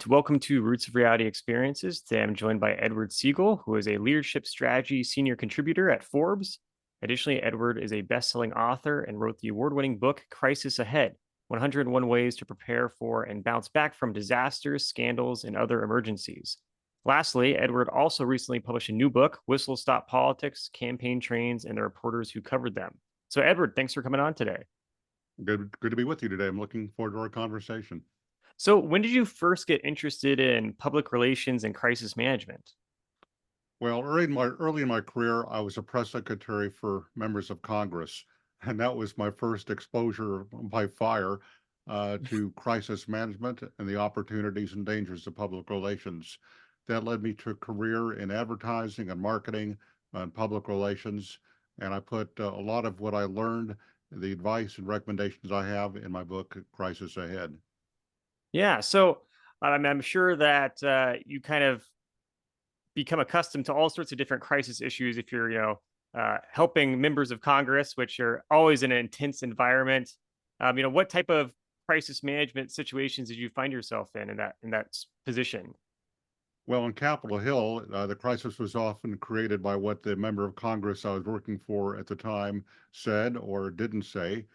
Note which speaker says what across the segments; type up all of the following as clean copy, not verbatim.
Speaker 1: Welcome to Roots of Reality Experiences. Today I'm joined by Edward Segal, who is a leadership strategy senior contributor at Forbes. Additionally, Edward is a best-selling author and wrote the award-winning book Crisis Ahead: 101 Ways to Prepare for and Bounce Back from Disasters, Scandals, and Other Emergencies. Lastly, Edward also recently published a new book, Whistle Stop Politics, Campaign Trains, and the Reporters Who Covered Them. So, Edward, thanks for coming on today.
Speaker 2: Good to be with you today. I'm looking forward to our conversation.
Speaker 1: So, when did you first get interested in public relations and crisis management?
Speaker 2: Well, early in my career, I was a press secretary for members of Congress, and that was my first exposure by fire to crisis management and the opportunities and dangers of public relations. That led me to a career in advertising and marketing and public relations, and I put a lot of what I learned, the advice and recommendations I have in my book, Crisis Ahead.
Speaker 1: Yeah. So I'm sure that you kind of become accustomed to all sorts of different crisis issues if you're, helping members of Congress, which are always in an intense environment. What type of crisis management situations did you find yourself in that position?
Speaker 2: Well, in Capitol Hill, the crisis was often created by what the member of Congress I was working for at the time said or didn't say,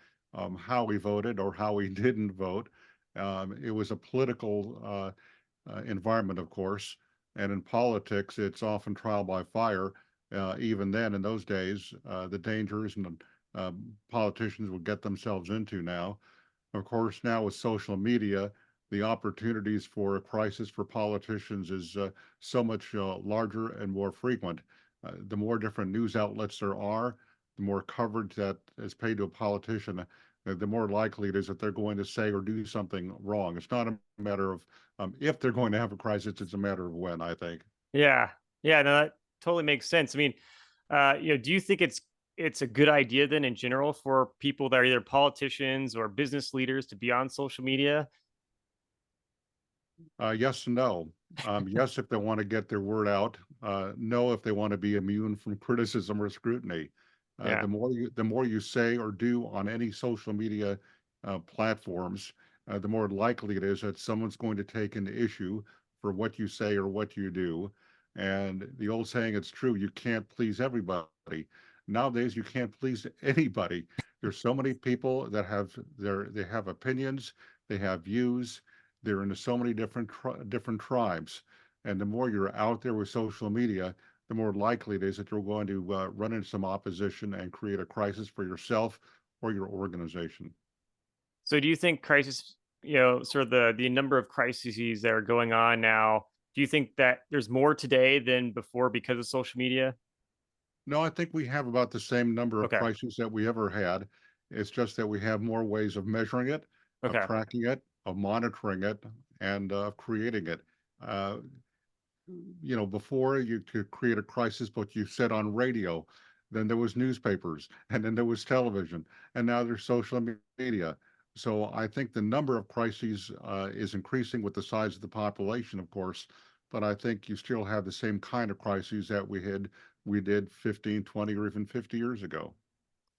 Speaker 2: how he voted or how he didn't vote. It was a political environment, of course, and in politics, it's often trial by fire. Even then, in those days, the dangers and politicians would get themselves into now. Of course, now with social media, the opportunities for a crisis for politicians is so much larger and more frequent. The more different news outlets there are, the more coverage that is paid to a politician, the more likely it is that they're going to say or do something wrong. It's not a matter of if they're going to have a crisis, it's a matter of when, I think.
Speaker 1: Yeah. Yeah. No, that totally makes sense. I mean, do you think it's a good idea then in general for people that are either politicians or business leaders to be on social media?
Speaker 2: Yes and no. Yes, if they want to get their word out. No, if they want to be immune from criticism or scrutiny.
Speaker 1: Yeah.
Speaker 2: The more you say or do on any social media platforms, the more likely it is that someone's going to take an issue for what you say or what you do. And the old saying, it's true, you can't please everybody. Nowadays, you can't please anybody. There's so many people that they have opinions, they have views, they're into so many different tribes, and the more you're out there with social media, the more likely it is that you're going to run into some opposition and create a crisis for yourself or your organization.
Speaker 1: So do you think crisis, sort of the number of crises that are going on now, do you think that there's more today than before because of social media?
Speaker 2: No, I think we have about the same number of
Speaker 1: Okay.
Speaker 2: crises that we ever had. It's just that we have more ways of measuring it, of
Speaker 1: Okay.
Speaker 2: tracking it, of monitoring it, and of creating it. Uh, Before you could create a crisis, but you said on radio, then there was newspapers, and then there was television, and now there's social media. So I think the number of crises is increasing with the size of the population, of course, but I think you still have the same kind of crises that we did 15, 20, or even 50 years ago.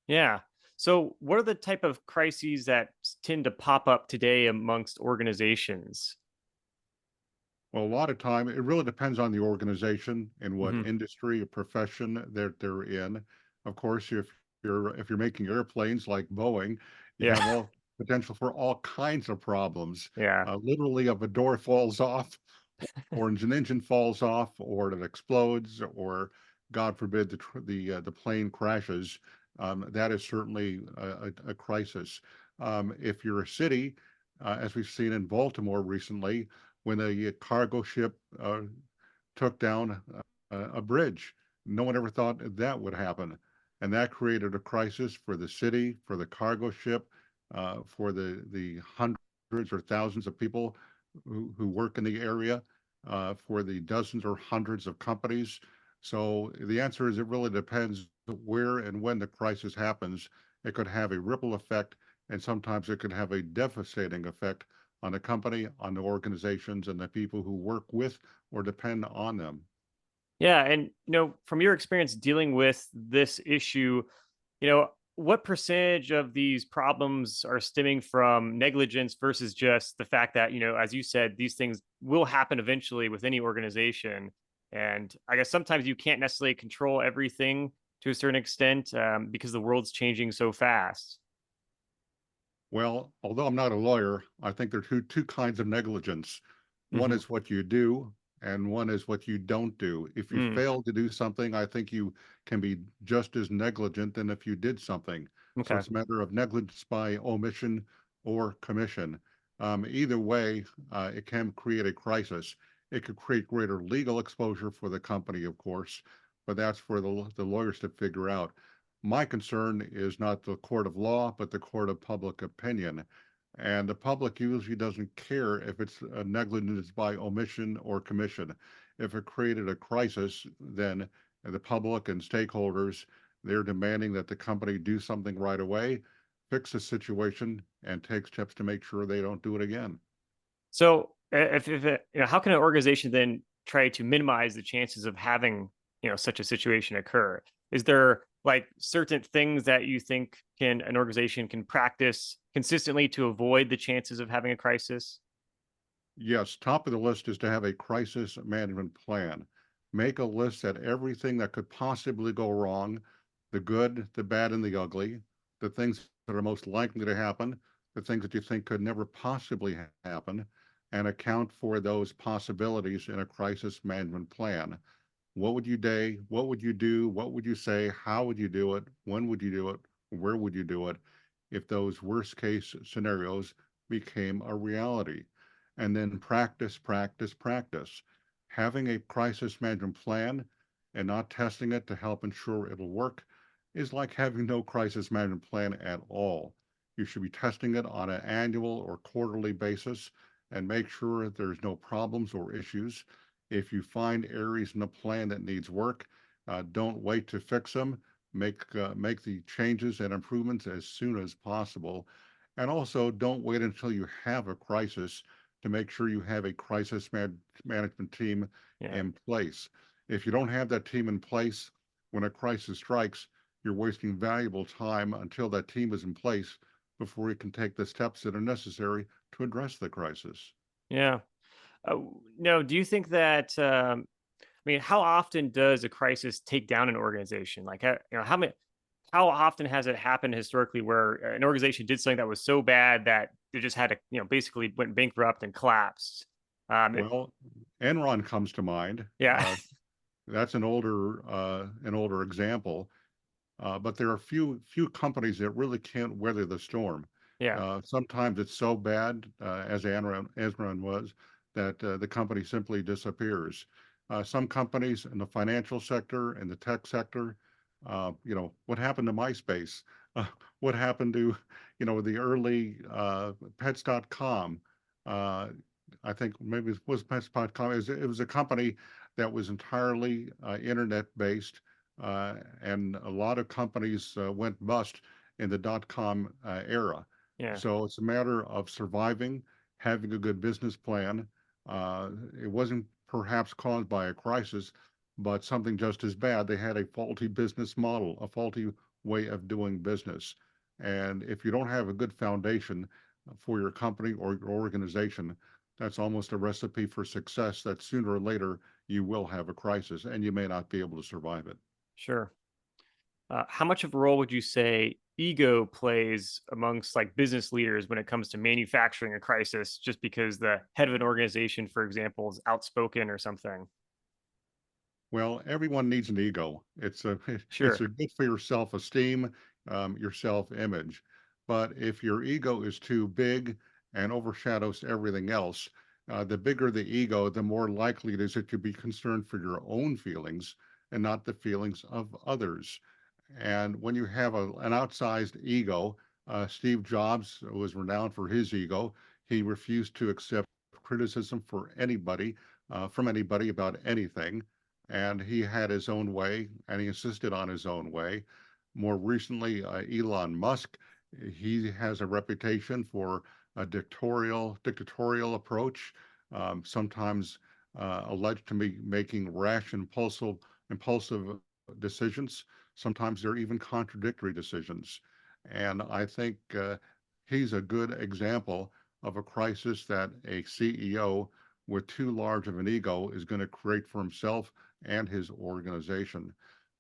Speaker 1: Yeah. So what are the type of crises that tend to pop up today amongst organizations?
Speaker 2: Well, a lot of time, it really depends on the organization and what
Speaker 1: Hmm.
Speaker 2: industry or profession that they're in. Of course, if you're making airplanes like Boeing, you
Speaker 1: Yeah.
Speaker 2: have all potential for all kinds of problems.
Speaker 1: Yeah.
Speaker 2: Literally, if a door falls off, or an engine falls off, or it explodes, or God forbid the plane crashes, that is certainly a crisis. If you're a city, as we've seen in Baltimore recently, when a cargo ship took down a bridge, no one ever thought that would happen, and that created a crisis for the city, for the cargo ship, for the hundreds or thousands of people who work in the area, for the dozens or hundreds of companies. So the answer is it really depends where and when the crisis happens. It could have a ripple effect, and sometimes it could have a devastating effect on the company, on the organizations, and the people who work with or depend on them.
Speaker 1: Yeah. And from your experience dealing with this issue, you know, what percentage of these problems are stemming from negligence versus just the fact that, as you said, these things will happen eventually with any organization? And I guess sometimes you can't necessarily control everything to a certain extent, because the world's changing so fast.
Speaker 2: Well, although I'm not a lawyer, I think there are two kinds of negligence. One
Speaker 1: Hmm.
Speaker 2: is what you do, and one is what you don't do. If you
Speaker 1: Mm,
Speaker 2: fail to do something, I think you can be just as negligent than if you did something. So
Speaker 1: okay.
Speaker 2: it's a matter of negligence by omission or commission. Either way, it can create a crisis. It could create greater legal exposure for the company, of course, but that's for the lawyers to figure out. My concern is not the court of law, but the court of public opinion. And the public usually doesn't care if it's a negligence by omission or commission. If it created a crisis, then the public and stakeholders, they're demanding that the company do something right away, fix the situation, and take steps to make sure they don't do it again.
Speaker 1: So, if how can an organization then try to minimize the chances of having, such a situation occur? Is there like certain things that you think an organization can practice consistently to avoid the chances of having a crisis?
Speaker 2: Yes, top of the list is to have a crisis management plan. Make a list that everything that could possibly go wrong, the good, the bad, and the ugly, the things that are most likely to happen, the things that you think could never possibly happen, and account for those possibilities in a crisis management plan. What would you day? What would you do? What would you say? How would you do it? When would you do it? Where would you do it if those worst case scenarios became a reality? And then practice, practice, practice. Having a crisis management plan and not testing it to help ensure it'll work is like having no crisis management plan at all. You should be testing it on an annual or quarterly basis and make sure that there's no problems or issues. If you find areas in the plan that needs work, don't wait to fix them. Make the changes and improvements as soon as possible. And also, don't wait until you have a crisis to make sure you have a management team
Speaker 1: Yeah.
Speaker 2: in place. If you don't have that team in place when a crisis strikes, you're wasting valuable time until that team is in place before you can take the steps that are necessary to address the crisis.
Speaker 1: Yeah. No, do you think that how often does a crisis take down an organization? Like, how often has it happened historically where an organization did something that was so bad that they just had to, basically went bankrupt and collapsed?
Speaker 2: Well, Enron comes to mind.
Speaker 1: Yeah,
Speaker 2: That's an older example. But there are few companies that really can't weather the storm.
Speaker 1: yeah,
Speaker 2: Sometimes it's so bad, as Enron was, that the company simply disappears. Some companies in the financial sector and the tech sector, what happened to MySpace? Uh, what happened to, the early Pets.com? Uh, I think maybe it was Pets.com. It was a company that was entirely internet based, and a lot of companies went bust in the dot-com era.
Speaker 1: yeah,
Speaker 2: So it's a matter of surviving, having a good business plan. It wasn't perhaps caused by a crisis, but something just as bad. They had a faulty business model, a faulty way of doing business. And if you don't have a good foundation for your company or your organization, that's almost a recipe for success that sooner or later you will have a crisis and you may not be able to survive it.
Speaker 1: sure. How much of a role would you say ego plays amongst like business leaders when it comes to manufacturing a crisis? Just because the head of an organization, for example, is outspoken or something.
Speaker 2: Well, everyone needs an ego. It's
Speaker 1: Sure.
Speaker 2: a good for your self-esteem, your self-image. But if your ego is too big and overshadows everything else, the bigger the ego, the more likely it is that you be concerned for your own feelings and not the feelings of others. And when you have an outsized ego, Steve Jobs was renowned for his ego. He refused to accept criticism from anybody about anything, and he had his own way, and he insisted on his own way. More recently, Elon Musk, he has a reputation for a dictatorial approach, sometimes alleged to be making rash, impulsive decisions. Sometimes they're even contradictory decisions. And I think he's a good example of a crisis that a CEO with too large of an ego is going to create for himself and his organization.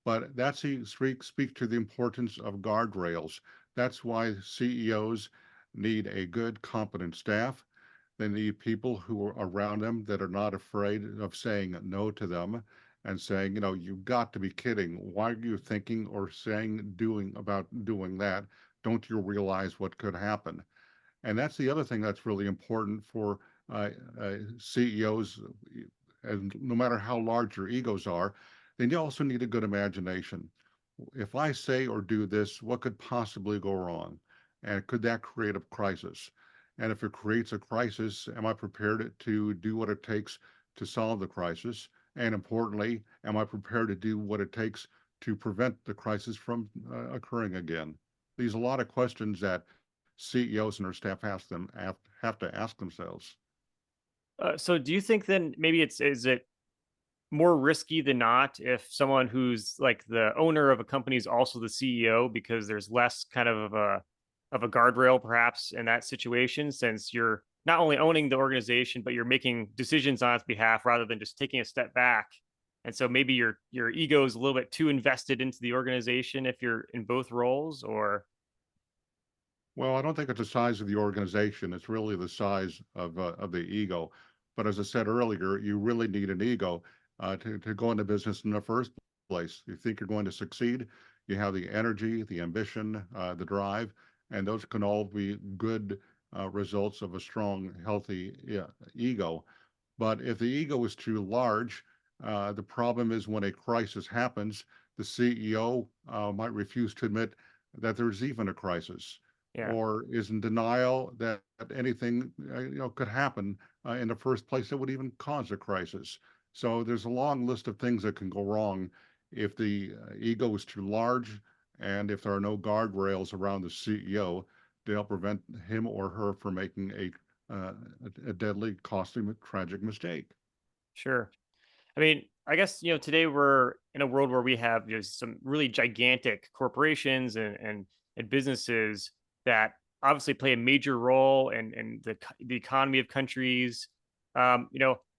Speaker 2: But that's he speak to the importance of guardrails. That's why CEOs need a good, competent staff. They need people who are around them that are not afraid of saying no to them and saying, you've got to be kidding. Why are you thinking or saying, doing about doing that? Don't you realize what could happen? And that's the other thing that's really important for CEOs, and no matter how large your egos are, they also need a good imagination. If I say or do this, what could possibly go wrong? And could that create a crisis? And if it creates a crisis, am I prepared to do what it takes to solve the crisis? And importantly, am I prepared to do what it takes to prevent the crisis from occurring again? These are a lot of questions that CEOs and their staff have to ask themselves.
Speaker 1: So do you think then maybe is it more risky than not if someone who's like the owner of a company is also the CEO, because there's less kind of a guardrail perhaps in that situation, since you're not only owning the organization but you're making decisions on its behalf rather than just taking a step back. And so maybe your ego is a little bit too invested into the organization if you're in both roles, or
Speaker 2: Well, I don't think it's the size of the organization. It's really the size of the ego. But as I said earlier, you really need an ego to go into business in the first place. You think you're going to succeed, you have the energy, the ambition, the drive, and those can all be good results of a strong, healthy, yeah, ego. But if the ego is too large, the problem is when a crisis happens, the CEO might refuse to admit that there's even a crisis,
Speaker 1: yeah.
Speaker 2: or is in denial that anything could happen in the first place that would even cause a crisis. So there's a long list of things that can go wrong if the ego is too large, and if there are no guardrails around the CEO to help prevent him or her from making uh, a deadly, costly, tragic mistake.
Speaker 1: Sure. I mean, I guess today we're in a world where we have some really gigantic corporations and businesses that obviously play a major role in the economy of countries.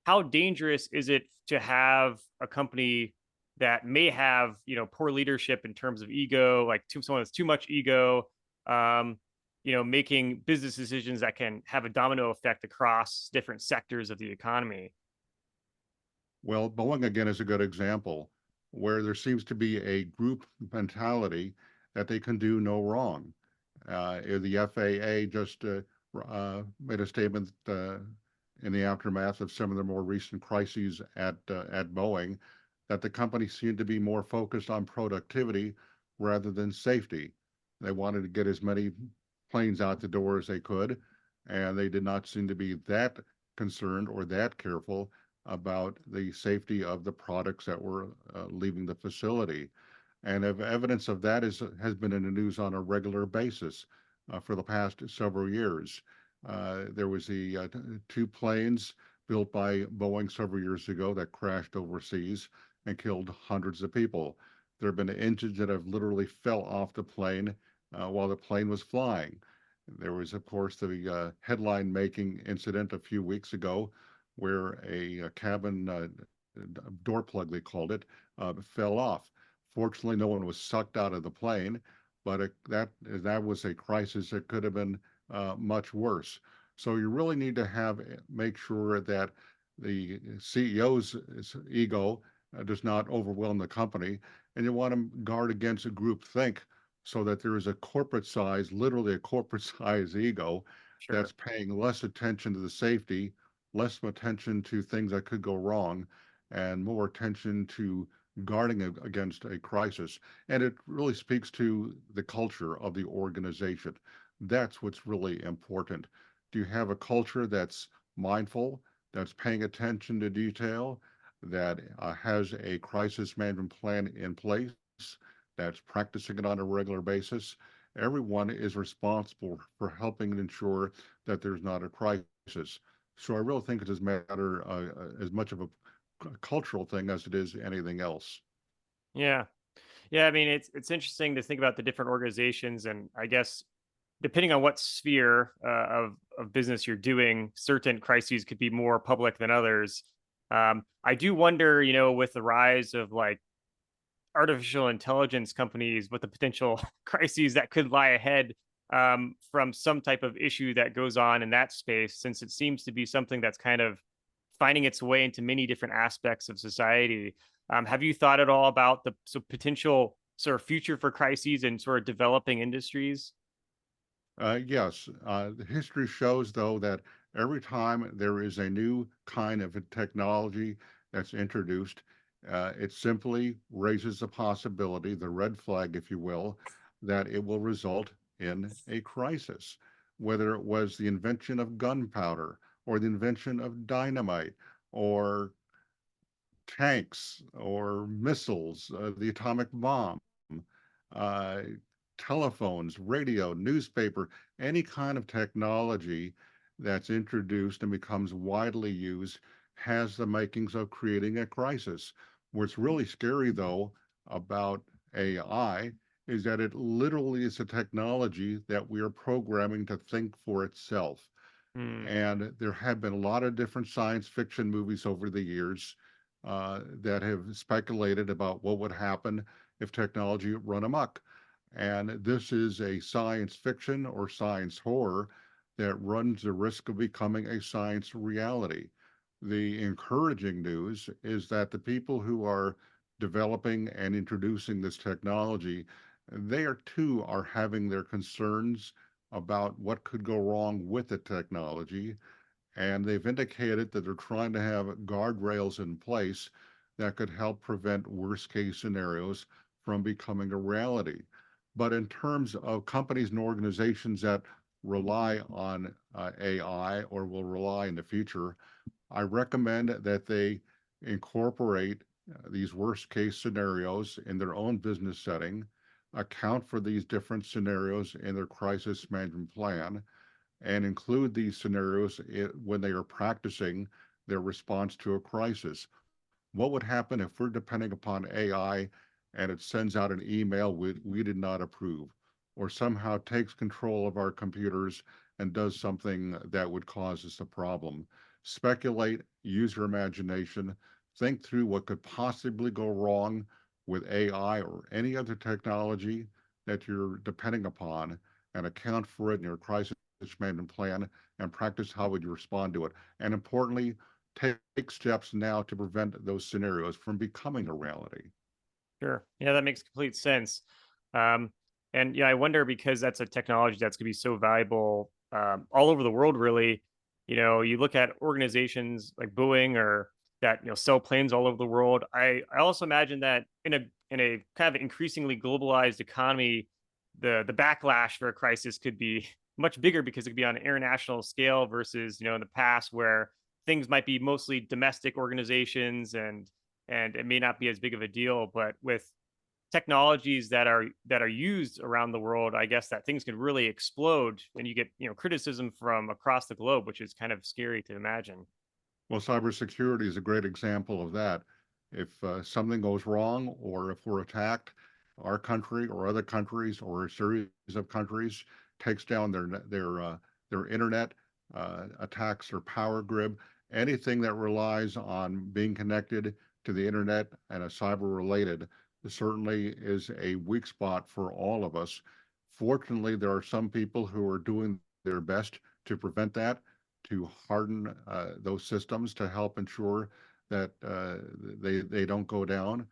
Speaker 1: How dangerous is it to have a company that may have poor leadership in terms of ego, like someone that's too much ego, um, making business decisions that can have a domino effect across different sectors of the economy.
Speaker 2: Well, Boeing again is a good example where there seems to be a group mentality that they can do no wrong. The FAA just made a statement in the aftermath of some of the more recent crises at Boeing that the company seemed to be more focused on productivity rather than safety. They wanted to get as many planes out the door as they could, and they did not seem to be that concerned or that careful about the safety of the products that were leaving the facility. And evidence of that has been in the news on a regular basis for the past several years. There was the two planes built by Boeing several years ago that crashed overseas and killed hundreds of people. There have been engines that have literally fell off the plane while the plane was flying. There was, of course, the headline making incident a few weeks ago where a cabin door plug, they called it, fell off. Fortunately, no one was sucked out of the plane, but that was a crisis that could have been much worse. So you really need to make sure that the CEO's ego does not overwhelm the company, and you want to guard against a group think so that there is a corporate size, literally a corporate size ego that's
Speaker 1: Sure.
Speaker 2: paying less attention to the safety, less attention to things that could go wrong, and more attention to guarding against a crisis. And it really speaks to the culture of the organization. That's what's really important. Do you have a culture that's mindful, that's paying attention to detail, that has a crisis management plan in place, that's practicing it on a regular basis? Everyone is responsible for helping ensure that there's not a crisis. So I really think it's as much of a cultural thing as it is anything else.
Speaker 1: Yeah. Yeah, I mean, it's interesting to think about the different organizations, and I guess depending on what sphere of business you're doing, certain crises could be more public than others. I do wonder, with the rise of like artificial intelligence companies, what the potential crises that could lie ahead from some type of issue that goes on in that space, since it seems to be something that's kind of finding its way into many different aspects of society. Have you thought at all about the potential sort of future for crises and sort of developing industries?
Speaker 2: Yes, the history shows, though, that every time there is a new kind of a technology that's introduced, it simply raises the possibility, the red flag, if you will, that it will result in a crisis. Whether it was the invention of gunpowder or the invention of dynamite or tanks or missiles, the atomic bomb, uh, telephones, radio, newspaper, any kind of technology that's introduced and becomes widely used has the makings of creating a crisis. What's really scary, though, about AI is that it literally is a technology that we are programming to think for itself.
Speaker 1: Hmm.
Speaker 2: And there have been a lot of different science fiction movies over the years that have speculated about what would happen if technology run amok. And this is a science fiction or science horror that runs the risk of becoming a science reality. The encouraging news is that the people who are developing and introducing this technology, they are too are having their concerns about what could go wrong with the technology, and they've indicated that they're trying to have guardrails in place that could help prevent worst case scenarios from becoming a reality. But in terms of companies and organizations that rely on AI or will rely in the future, I recommend that they incorporate these worst case scenarios in their own business setting, account for these different scenarios in their crisis management plan, and include these scenarios when they are practicing their response to a crisis. What would happen if we're depending upon AI and it sends out an email we did not approve, or somehow takes control of our computers and does something that would cause us a problem? Speculate, use your imagination, think through what could possibly go wrong with AI or any other technology that you're depending upon, and account for it in your crisis management plan and practice how would you respond to it. And importantly, take steps now to prevent those scenarios from becoming a reality.
Speaker 1: Sure. Yeah, that makes complete sense. Um, and yeah, I wonder because that's a technology that's going to be so valuable all over the world. Really, you look at organizations like Boeing or that sell planes all over the world. I also imagine that in a kind of increasingly globalized economy, the backlash for a crisis could be much bigger because it could be on an international scale versus in the past where things might be mostly domestic organizations and it may not be as big of a deal. But with technologies that are used around the world, I guess that things can really explode, and you get criticism from across the globe, which is kind of scary to imagine.
Speaker 2: Well, cybersecurity is a great example of that. If something goes wrong, or if we're attacked, our country or other countries or a series of countries takes down their internet, attacks their power grid, anything that relies on being connected to the internet and a cyber related certainly is a weak spot for all of us. Fortunately, there are some people who are doing their best to prevent that, to harden those systems to help ensure that they don't go down.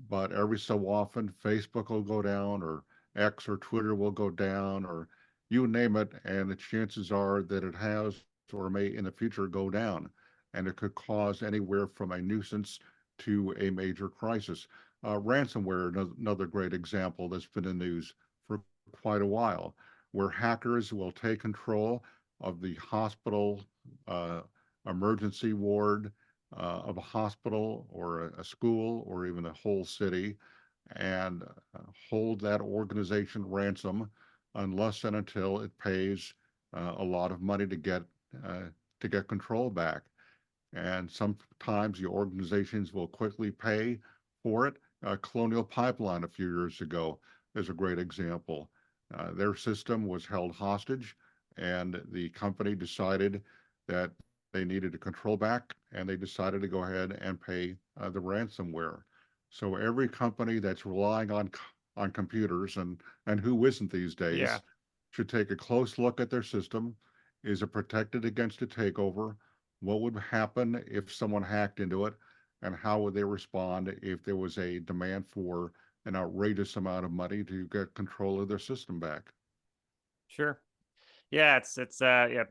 Speaker 2: But every so often, Facebook will go down, or X or Twitter will go down, or you name it, and the chances are that it has or may in the future go down, and it could cause anywhere from a nuisance to a major crisis. Ransomware, another great example that's been in the news for quite a while, where hackers will take control of the hospital uh, emergency ward of a hospital or a school or even a whole city, and hold that organization ransom unless and until it pays a lot of money uh, to get control back. And sometimes the organizations will quickly pay for it Colonial Pipeline a few years ago is a great example. Their system was held hostage, and the company decided that they needed a control back, and they decided to go ahead and pay the ransomware. So every company that's relying on computers, and who isn't these
Speaker 1: Yeah,
Speaker 2: days, should take a close look at their system. Is it protected against a takeover? What would happen if someone hacked into it? And how would they respond if there was a demand for an outrageous amount of money to get control of their system back?
Speaker 1: sure. Yeah, it's yeah,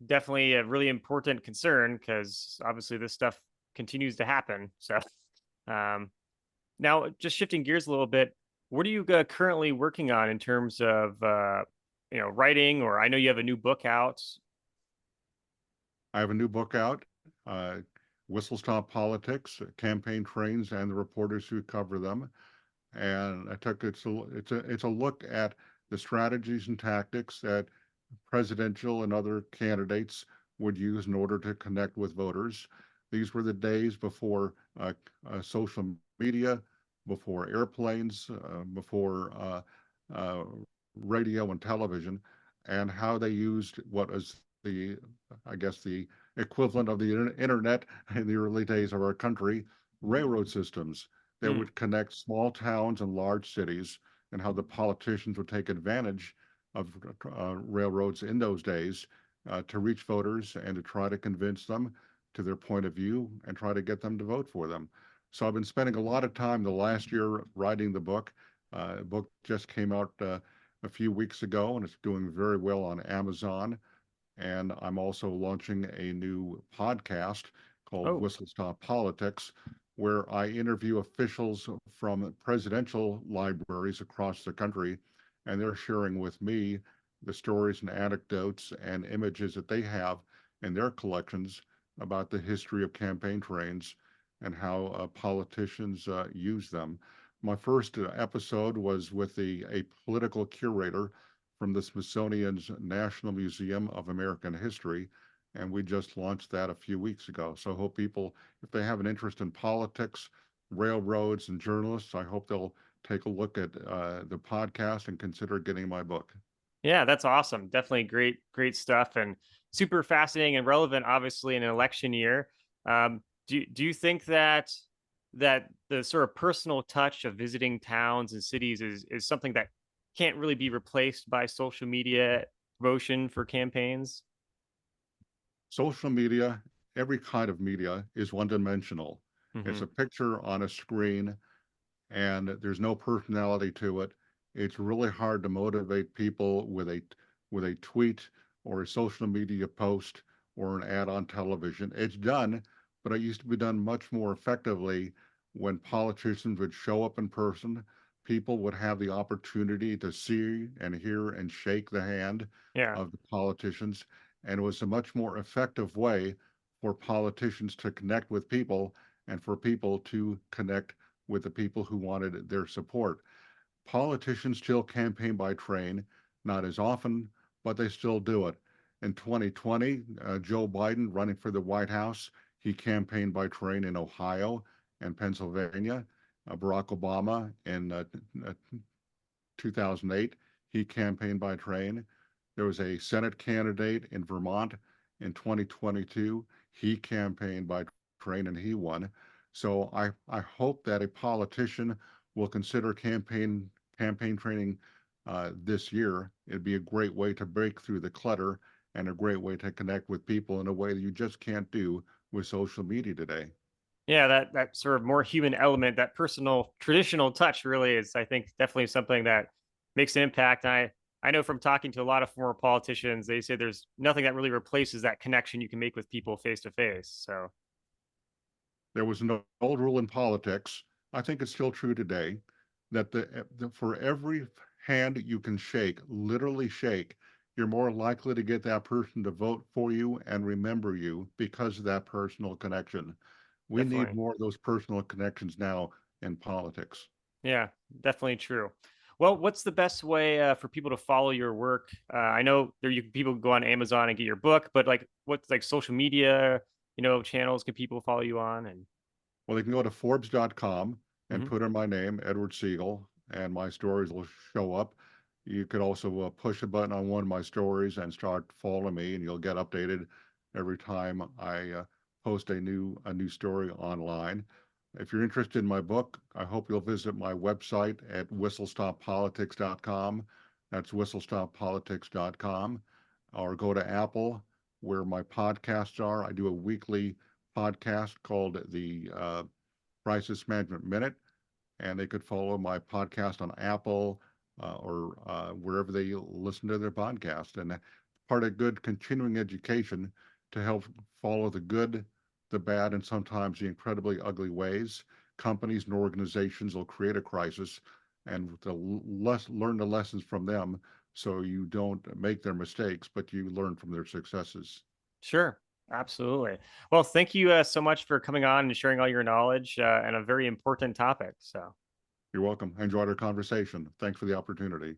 Speaker 1: definitely a really important concern because obviously this stuff continues to happen. So, um, now just shifting gears a little bit, what are you currently working on in terms of writing? Or I know you have a new book out.
Speaker 2: I have a new book out, uh, Whistle Stop Politics, Campaign Trains and the Reporters Who Cover Them. And I took it's a look at the strategies and tactics that presidential and other candidates would use in order to connect with voters. These were the days before social media, before airplanes, before uh, radio and television, and how they used what was I guess, the equivalent of the internet in the early days of our country, railroad systems that
Speaker 1: Hmm.
Speaker 2: would connect small towns and large cities, and how the politicians would take advantage of railroads in those days to reach voters and to try to convince them to their point of view and try to get them to vote for them. So I've been spending a lot of time the last year writing the book. The book just came out a few weeks ago, and it's doing very well on Amazon. And I'm also launching a new podcast called
Speaker 1: Oh,
Speaker 2: Whistle Stop Politics, where I interview officials from presidential libraries across the country, and they're sharing with me the stories and anecdotes and images that they have in their collections about the history of campaign trains and how politicians use them. My first episode was with a political curator from the Smithsonian's National Museum of American History, and we just launched that a few weeks ago. So I hope people, if they have an interest in politics, railroads, and journalists, I hope they'll take a look at the podcast and consider getting my book.
Speaker 1: yeah, that's awesome. Definitely great stuff and super fascinating and relevant, obviously, in an election year. Do you think that the sort of personal touch of visiting towns and cities is something that can't really be replaced by social media promotion for campaigns?
Speaker 2: Social media, every kind of media, is one dimensional. It's
Speaker 1: Hmm.
Speaker 2: a picture on a screen, and there's no personality to it. It's really hard to motivate people with a tweet or a social media post or an ad on television. It's done, but it used to be done much more effectively when politicians would show up in person. People would have the opportunity to see and hear and shake the hand
Speaker 1: Yeah.
Speaker 2: of the politicians, and it was a much more effective way for politicians to connect with people and for people to connect with the people who wanted their support. Politicians still campaign by train, not as often, but they still do it. In 2020, Joe Biden running for the White House, he campaigned by train in Ohio and Pennsylvania. Barack Obama in 2008, he campaigned by train. There was a Senate candidate in Vermont in 2022. He campaigned by train and he won. So I hope that a politician will consider campaign training this year. It'd be a great way to break through the clutter and a great way to connect with people in a way that you just can't do with social media today.
Speaker 1: Yeah, that sort of more human element, that personal traditional touch really is, I think, definitely something that makes an impact. I know from talking to a lot of former politicians, they say there's nothing that really replaces that connection you can make with people face to face. So
Speaker 2: There was an old rule in politics, I think it's still true today, that for every hand you can shake, literally shake, you're more likely to get that person to vote for you and remember you because of that personal connection. We need
Speaker 1: definitely.
Speaker 2: more of those personal connections now in politics.
Speaker 1: Yeah, definitely true. Well, what's the best way for people to follow your work? I know people can go on Amazon and get your book, but like what's like social media, channels can people follow you on? And
Speaker 2: Well, they can go to Forbes.com. and
Speaker 1: Hmm.
Speaker 2: put in my name, Edward Segal, and my stories will show up. You could also push a button on one of my stories and start following me, and you'll get updated every time I post a new story online. If you're interested in my book, I hope you'll visit my website at whistlestoppolitics.com. That's whistlestoppolitics.com, or go to Apple where my podcasts are. I do a weekly podcast called the Crisis Management Minute, and they could follow my podcast on Apple or wherever they listen to their podcast. And part of good continuing education to help follow the good, the bad, and sometimes the incredibly ugly ways companies and organizations will create a crisis, and learn the lessons from them so you don't make their mistakes, but you learn from their successes.
Speaker 1: Sure. Absolutely. Well, thank you so much for coming on and sharing all your knowledge and a very important topic. So,
Speaker 2: You're welcome. I enjoyed our conversation. Thanks for the opportunity.